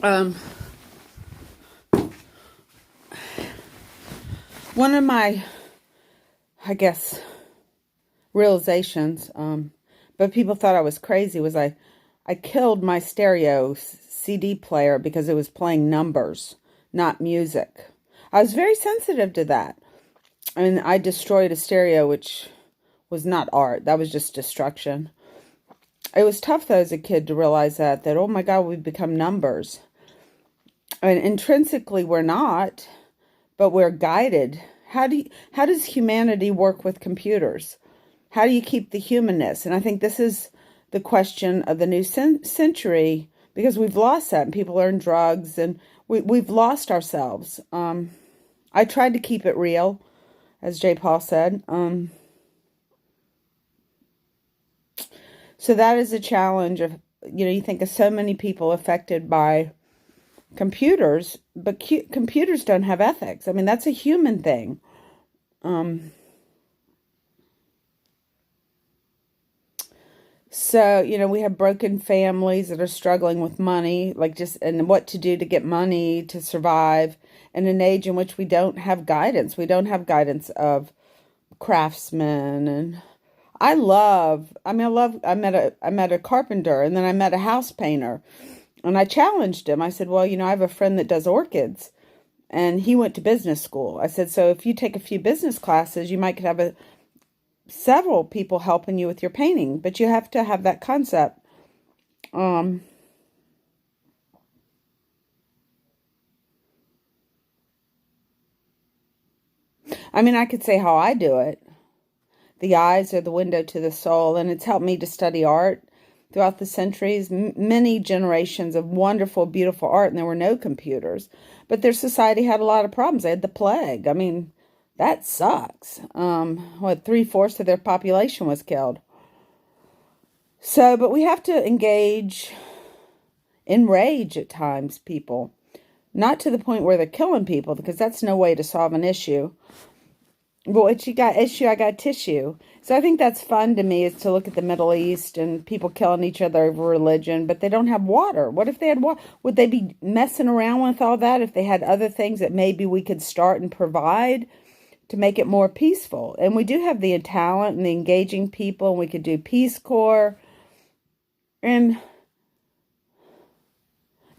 Um, One of my, I guess, realizations, but people thought I was crazy, was I killed my stereo CD player because it was playing numbers, not music. I was very sensitive to that. And I destroyed a stereo, which was not art. That was just destruction. It was tough, though, as a kid to realize that, oh my God, we've become numbers. And intrinsically, we're not, but we're guided. How does humanity work with computers? How do you keep the humanness? And I think this is the question of the new century, because we've lost that, and people are in drugs, and we've lost ourselves. I tried to keep it real, as J. Paul said. So that is a challenge of, you think of so many people affected by computers, but computers don't have ethics. I mean, that's a human thing. So, we have broken families that are struggling with money, and what to do to get money to survive in an age in which we don't have guidance. We don't have guidance of craftsmen. And I met a carpenter, and then I met a house painter, and I challenged him. I said, well, I have a friend that does orchids, and he went to business school. I said, so if you take a few business classes, you might have several people helping you with your painting, but you have to have that concept. I could say how I do it. The eyes are the window to the soul, and it's helped me to study art throughout the centuries. Many generations of wonderful, beautiful art, and there were no computers, but their society had a lot of problems. They had the plague. That sucks. 3/4 of their population was killed. So, but we have to engage in rage at times, people. Not to the point where they're killing people, because that's no way to solve an issue. But what you got issue, I got tissue. So I think that's fun to me, is to look at the Middle East and people killing each other over religion, but they don't have water. What if they had water? Would they be messing around with all that if they had other things that maybe we could start and provide to make it more peaceful? And we do have the talent and the engaging people, and we could do Peace Corps. And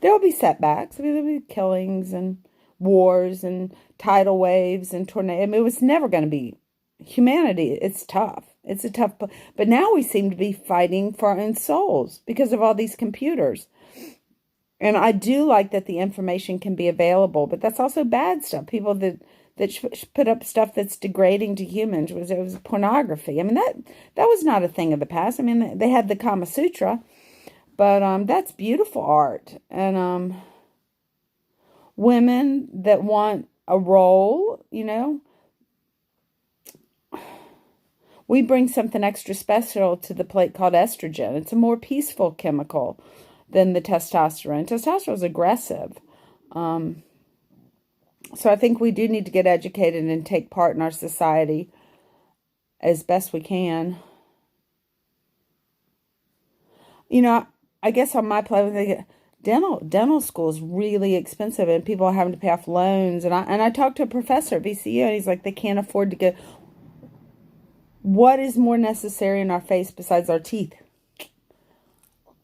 there will be setbacks. There'll be killings and wars and tidal waves and tornadoes. It was never going to be humanity. It's tough. It's a tough, but now we seem to be fighting for our own souls because of all these computers. And I do like that the information can be available, but that's also bad stuff. People that put up stuff that's degrading to humans. It was pornography. That was not a thing of the past. They had the Kama Sutra, but that's beautiful art. And women that want a role, we bring something extra special to the plate called estrogen. It's a more peaceful chemical than the testosterone. Testosterone is aggressive. So I think we do need to get educated and take part in our society as best we can. I guess on my plate, dental school is really expensive, and people are having to pay off loans. And I talked to a professor at VCU, and he's like, they can't afford to get. What is more necessary in our face besides our teeth?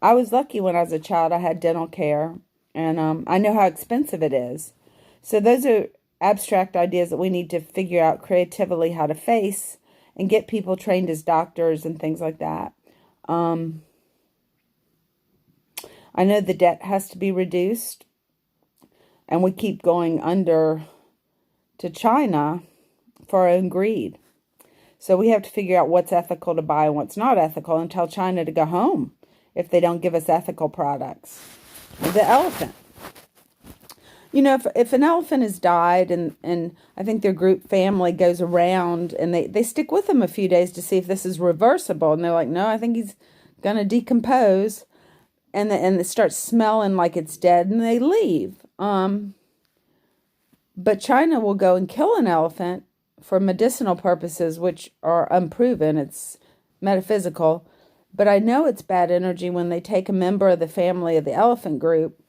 I was lucky when I was a child. I had dental care, and I know how expensive it is. So those are abstract ideas that we need to figure out creatively how to face and get people trained as doctors and things like that. I know the debt has to be reduced, and we keep going under to China for our own greed. So we have to figure out what's ethical to buy and what's not ethical, and tell China to go home if they don't give us ethical products. The elephant. If an elephant has died, and I think their group family goes around and they stick with them a few days to see if this is reversible. And they're like, no, I think he's going to decompose. And it starts smelling like it's dead, and they leave. But China will go and kill an elephant for medicinal purposes, which are unproven. It's metaphysical. But I know it's bad energy when they take a member of the family of the elephant group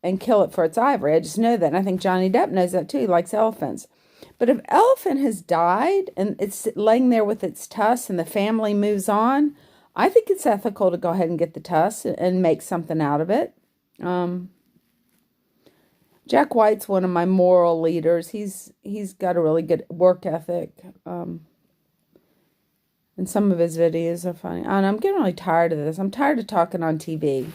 and kill it for its ivory. I just know that. And I think Johnny Depp knows that too. He likes elephants. But if elephant has died and it's laying there with its tusks and the family moves on, I think it's ethical to go ahead and get the tusks and make something out of it. Jack White's one of my moral leaders. He's got a really good work ethic. And some of his videos are funny. And I'm getting really tired of this. I'm tired of talking on TV.